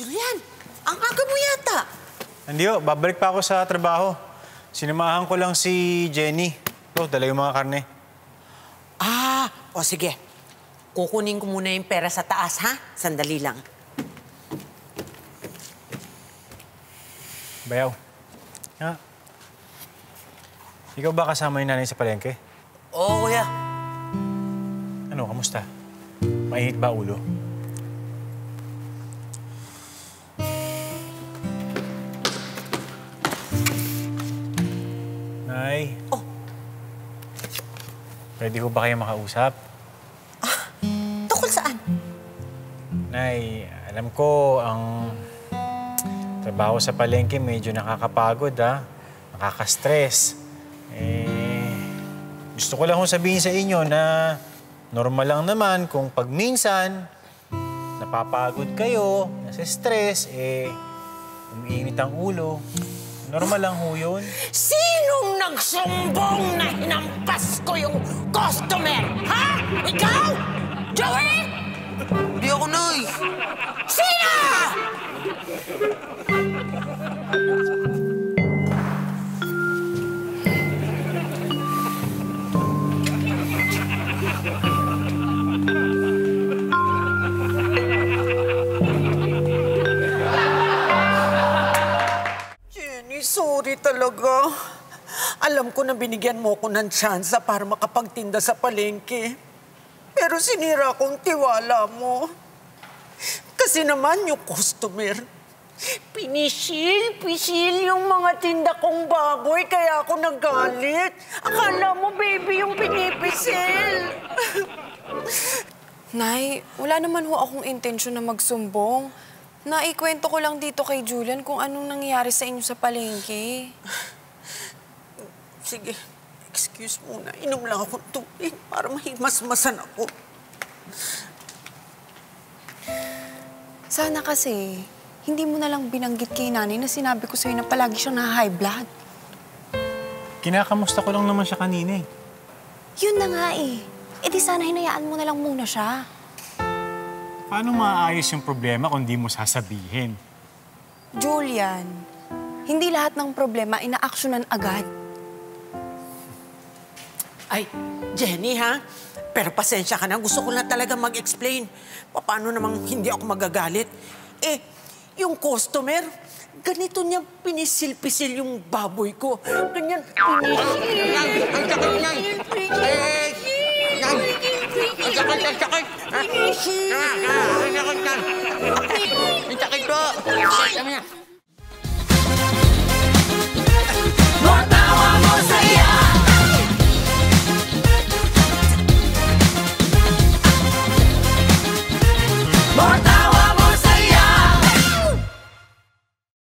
Julian, ang aga mo yata. Hindi ho, babalik pa ako sa trabaho. Sinamahan ko lang si Jenny. Dala yung mga karne. O sige. Kukunin ko muna yung pera sa taas, ha? Sandali lang. Bayaw. Ha? Ikaw ba kasama yung nanay sa palengke? Oo, kuya. Ano, kamusta? Mainit ba ulo? Nay? Oh. Pwede ko ba kayo makausap? Tukol saan? Nay, alam ko ang trabaho sa palengke medyo nakakapagod, ha? Nakaka-stress. Gusto ko lang sabihin sa inyo na normal lang naman kung pag minsan napapagod kayo, nasa-stress, umiinit ang ulo. Normal lang ho yun. Sinong nagsumbong na hinampas ko yung customer? Ha? Ikaw? Joey? Hindi ako, Nay. Sino? Jenny, sorry talaga. Alam ko na binigyan mo ko ng tsansa para makapagtinda sa palengke. Pero sinira kong tiwala mo. Kasi naman yung customer, pinisil yung mga tinda kong baboy, kaya ako nagalit. Akala mo, baby, yung pinipisil. Nay, wala naman ho akong intensyon na magsumbong. Naikwento ko lang dito kay Julian kung anong nangyayari sa inyo sa palengke. Sige, excuse muna. Inom lang akong tubig para mahimasmasan ako. Sana kasi, hindi mo na lang binanggit kay nanay na sinabi ko sa'yo na palagi siyang na-high blood. Kinakamusta ko lang naman siya kanina eh. Yun na nga eh. E di sana hinayaan mo na lang muna siya. Paano maaayos yung problema kung di mo sasabihin? Julian, hindi lahat ng problema ina-actionan agad. Ay, Jenny, ha? Pero pasensya ka na. Gusto ko lang talaga mag-explain. Paano namang hindi ako magagalit? Yung customer, ganito niya pinisil-pisil yung baboy ko. Ganyan, pinisil. Ang sakit niyan! Ang sakit! Ang sakit! Pinisil. Ang sakit niyan! Ang sakit po! Sabi niya.